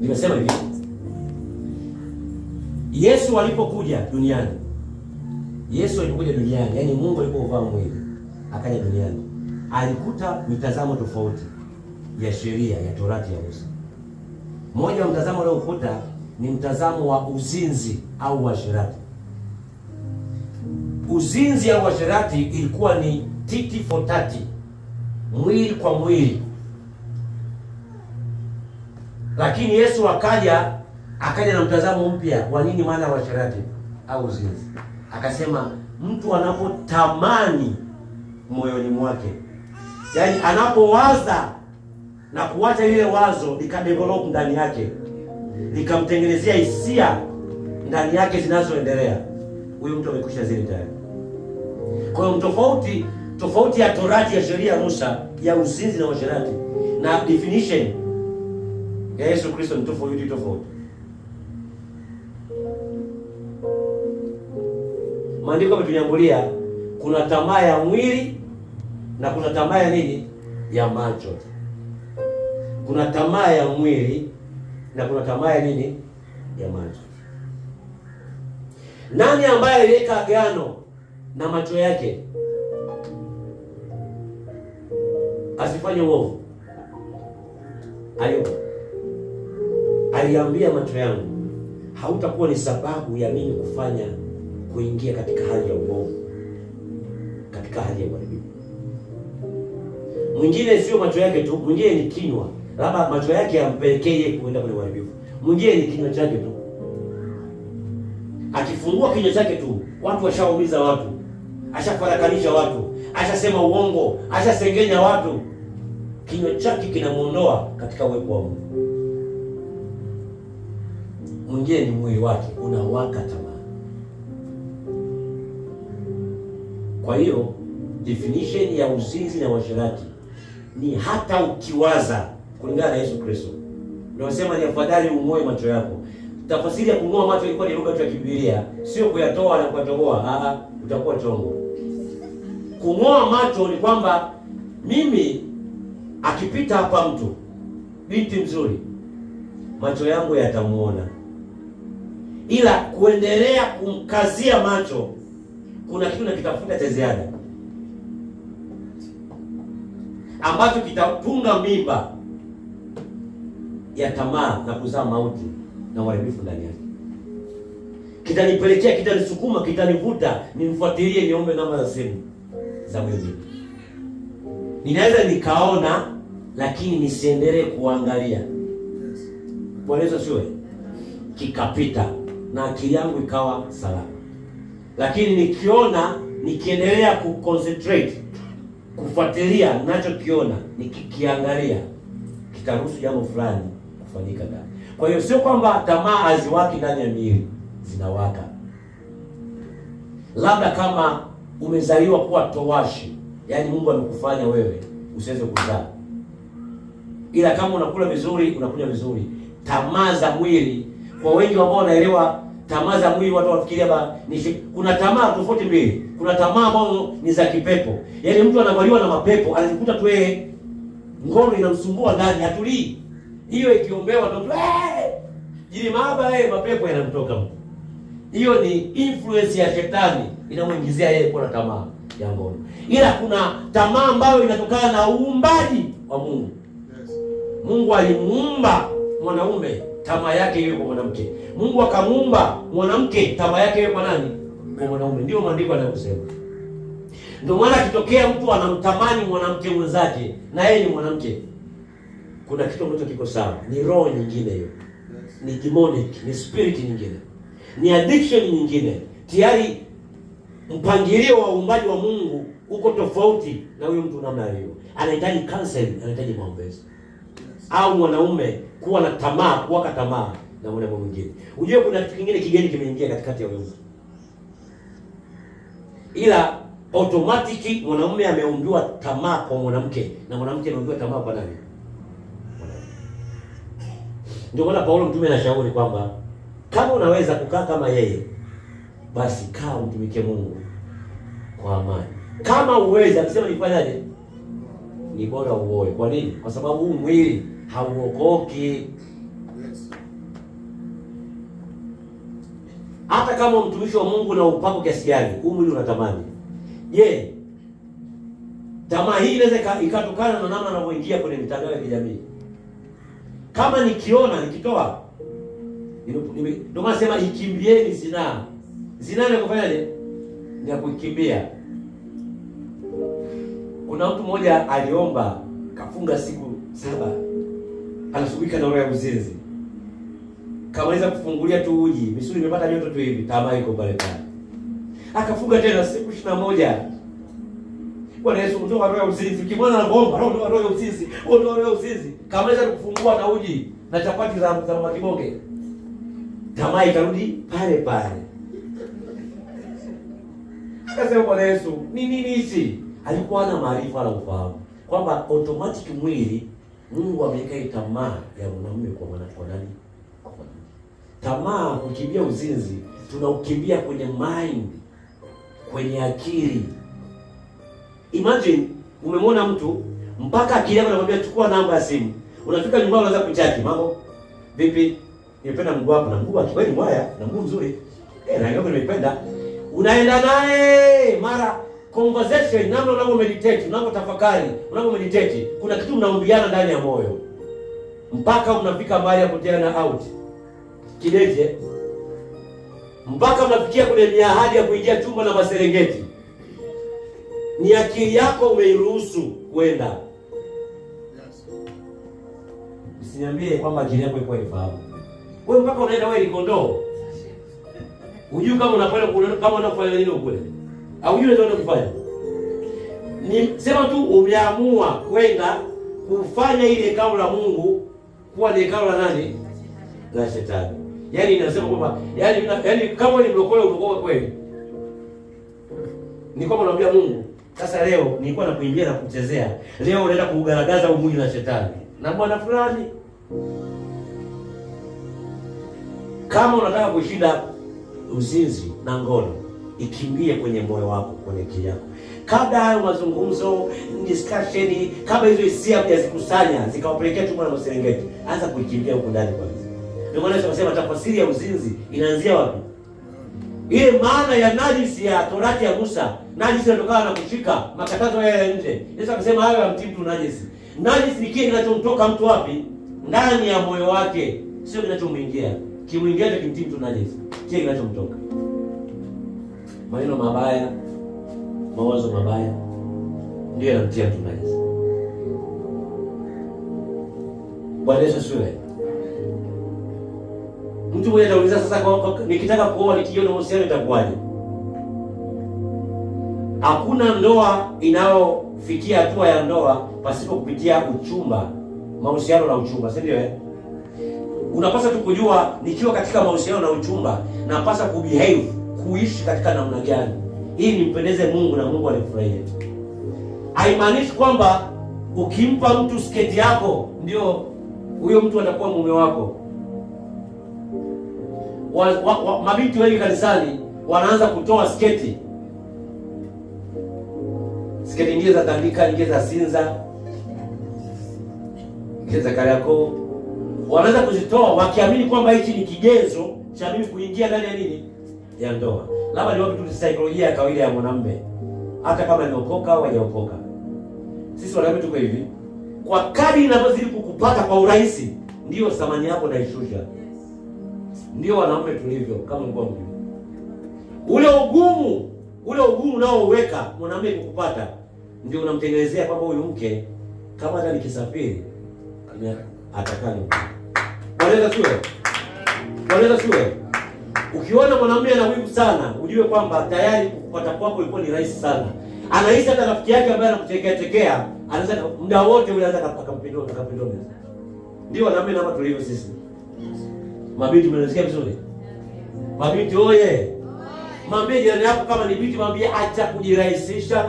Nimesema hivi, Yesu alipokuja duniani, yani Mungu alipovaa mwili akaja duniani, alikuta mitazamo tofauti ya sheria ya Torati ya Musa. Mmoja wa mtazamo aliokuta ni mtazamo wa uzinzi au uasherati. Uzinzi au uasherati ilikuwa ni titi for tati, mwili kwa mwili. Lakini Yesu akaja na mtazamo mpya. Kwa nini maana uasherati au uzinzi? Akasema mtu anapotamani moyoni mwake, yani anapowaza na kuacha ile wazo likadevelop ndani yake, likamtengenezea hisia ndani yake zinazoendelea, huyu mtu amekwisha zini tayari. Kwa hiyo tofauti ya Torati ya sheria ya Musa ya uzinzi na uasherati na definition ya Yesu Kristo ni tofauti. Maandiko yametunyambulia kuna tamaa ya mwili na kuna tamaa ya nini? Ya macho. Kuna tamaa ya mwili na kuna tamaa ya nini? Ya macho. Nani ambaye aliweka agano na macho yake asifanye uovu? Ayubu aliambia macho yangu, hautakuwa ni sababu ya mimi kuingia katika hali ya uovu, katika hali ya uharibifu. Mwingine sio macho yake tu, mwingine ni kinywa. Labda macho yake yampelekee kuenda kwenye uharibifu. Mwingine ni kinywa chake tu. Akifungua kinywa chake tu, watu washaumiza watu, ashafarakanisha watu, ashasema uongo, ashasengenya watu. Kinywa chake kinamuondoa katika uwepo wa Mungu. Mwingine ni mwili wake unawaka tamaa. Kwa hiyo definition ya uzinzi na uasherati ni hata ukiwaza kulingana na Yesu Kristo. Tunasema ni afadhali umoe macho yako. Tafasiri ya kungoa macho ilikuwa ni lugha ya Biblia, sio kuyatoa na kuyatoboa. Utakuwa chongo. Kungoa macho ni kwamba mimi akipita hapa mtu binti mzuri, macho yangu yatamuona. Ila kuendelea kumkazia macho, kuna kitu nakitafuta cha ziada ambacho kitatunga mimba ya tamaa na kuzaa mauti na uharibifu ndani yake. Kitanipelekea, kitanisukuma, kitanivuta nimfuatilie, niombe namba za simu za mwingine. Ninaweza nikaona lakini nisiendelee kuangalia. Bwana Yesu asiwe. Kikapita na akili yangu ikawa salama. Lakini nikiona, nikiendelea kuconcentrate, kufuatilia ninachokiona, nikikiangalia, kitaruhusu jambo fulani kufanyika ndani. Kwa hiyo sio kwamba tamaa haziwaki ndani ya miili, zinawaka. Labda kama umezaliwa kuwa towashi, yani Mungu amekufanya wewe usiweze kuzaa. Ila kama unakula vizuri, unakunywa vizuri, tamaa za mwili, kwa wengi ambao wanaelewa tamaa za mwili, watu wafikiria kuna tamaa tofauti mbili. Kuna tamaa ambazo ni za kipepo. Yaani mtu anavaliwa na mapepo, anajikuta tu ngono inamsumbua ndani, hatulii. Hiyo ikiombewa tu jili mahaba mapepo yanamtoka mtu. Hiyo ni influence ya shetani inamuingizia yeye kuwa na tamaa ya ngono. Ila kuna tamaa ambayo inatokana na uumbaji wa Mungu. Mungu alimuumba mwanaume, tamaa yake iwe kwa mwanamke. Mungu akamuumba mwanamke, tamaa yake iwe kwa nani? Kwa mwanaume. Ndio maandiko yanayosema. Ndio maana kitokea mtu anamtamani mwanamke mwenzake na yeye ni mwanamke, kuna kitu ambacho kiko sawa. Ni roho nyingine hiyo. Ni demonic, ni spirit nyingine. Ni addiction nyingine. Tayari mpangilio wa uumbaji wa Mungu uko tofauti na huyo mtu namna hiyo. Anahitaji counseling, anahitaji maombezi. Au mwanaume kuwa na tamaa, kuwaka tamaa na mwanamke mwingine. Unajua kuna kitu kingine kigeni kimeingia katikati ya wewe. Ila automatically mwanaume ameumbiwa tamaa kwa mwanamke na mwanamke ameumbiwa tamaa kwa nani? Ndio maana Paulo mtume anashauri kwamba kama unaweza kukaa kama yeye, basi kaa umtumikie Mungu kwa amani. Kama uweza, akisema nifanyaje? Ni bora uoe. Kwa nini? Kwa sababu huu mwili hauokoki. hata kama mtumishi wa Mungu na upako kiasi gani, huu mwili unatamani. Je, tamaa hii inaweza ikatokana na namna anavyoingia kwenye mitandao ya kijamii? Kama nikiona nikitoa, ndio maana sema ikimbieni zinaa. Zinaa ni kufanyaje? Ni kukimbia. Kuna mtu mmoja aliomba kafunga siku 7, anashughulika na roho ya uzinzi. Kaweza kufungulia tu uji, misuli imepata joto tu hivi, tamaa iko pale pale. Akafunga tena siku 21. Bwana Yesu kutoka roho ya uzinzi. Ukimwona anaomba roho ya uzinzi, roho ya uzinzi, kaweza kufungua na uji na chapati za makibonge. Tamaa ikarudi pale pale. Akasema Bwana Yesu, ni nini hichi? Alikuwa na maarifa na ufahamu kwamba automatic mwili Mungu ameweka tamaa ya mwanamume kwa nani? Tamaa, kukimbia uzinzi, tunaukimbia kwenye mind, kwenye akili. Imagine umemwona mtu mpaka akili yako inamwambia chukua namba ya simu. Unafika nyumbani unaanza kuchati, mambo vipi? Nimependa mguu wako, na mguu wako kweli mwaya, na mguu mzuri. Na ndio nimependa. Unaenda naye mara conversation, namna unavyo meditate, unavyo tafakari, unavyo meditate, kuna kitu mnaombiana ndani ya moyo. Mpaka mnafika mahali ya kutiana out. Kideje? Mpaka mnafikia kwenye miahadi ya kuingia chumba na Maserengeti. Ni akili yako umeiruhusu kwenda. Usiniambie kwamba akili yako iko ifahamu. Wewe mpaka unaenda wewe Likondoo. Unajua kama unafanya nini kule? Au unajua ndio unafanya? Ni sema tu umeamua kwenda kufanya ile hekalu la Mungu kuwa ni hekalu la nani? La Shetani. Yaani inasema kwamba yaani kama ni mlokole umeokoka kweli. Ni kama unamwambia Mungu, sasa leo nilikuwa nakuimbia na kuchezea. Leo unaenda kuugaragaza mwili na Shetani. Na bwana fulani. Kama unataka kushinda uzinzi na ngono, ikimbie kwenye moyo wako, kwenye akili yako. Kabla hayo mazungumzo, discussion, kabla hizo hisia hazikusanya zikawapelekea tu na Maserengeti, anza kuikimbia huko ndani kwanza. Ndio maana tunasema tafsiri ya uzinzi inaanzia wapi? Ile maana ya najisi ya Torati ya Musa, najisi inatokana na kushika makatazo ya nje. Yesu akasema hayo ya mtu najisi. Najisi ni kile kinachomtoka mtu wapi? Ndani ya moyo wake, sio kinachomwingia. Kimuingia ndio mtu najisi. Kile kinachomtoka. Maneno mabaya, mawazo mabaya ndio yanamtia mtu najisi. Bwana Yesu asifiwe. Mtu mmoja anauliza sasa, nikitaka kuoa nikiona uhusiano itakuwaje? Hakuna ndoa inayofikia hatua ya ndoa pasipo kupitia uchumba, mahusiano na uchumba, si ndio? Unapaswa tu kujua nikiwa katika mahusiano na uchumba napaswa kubehave, kuishi katika namna gani ili nimpendeze Mungu na Mungu anifurahie. Haimaanishi kwamba ukimpa mtu sketi yako ndio huyo mtu atakuwa mume wako. Mabinti wengi kanisani wanaanza kutoa sketi. Sketi nyingine za Tandika, nyingine za Sinza, nyingine za Kariakoo. Wanaanza kuzitoa wakiamini kwamba hichi ni kigezo cha mimi kuingia ndani ya nini? Ya ndoa. Labda ni wapi tu saikolojia ya kawaida ya mwanamume. Hata kama ameokoka au hajaokoka. Sisi wanaume tuko hivi. Kwa kadri inavyozidi kukupata kwa urahisi, ndio thamani yako inaishusha. Ndio wanaume tulivyo kama mlikuwa mjui. Ule ugumu unaoweka mwanamume kukupata ndio unamtengenezea kwamba huyu mke kama hata nikisafiri atakaa nyumbani. Bwana siwe. Ukiona mwanamume ana wivu sana, ujue kwamba tayari kupata kwako ilikuwa ni rahisi sana. Anahisi hata rafiki yake ambaye anakutekea anaweza muda wote ule anaweza akampindua. Ndio wanaume na watu tulivyo sisi. Mabinti mnasikia vizuri? Mabinti oye. Mwambie jirani yako kama ni binti, mwambie acha kujirahisisha.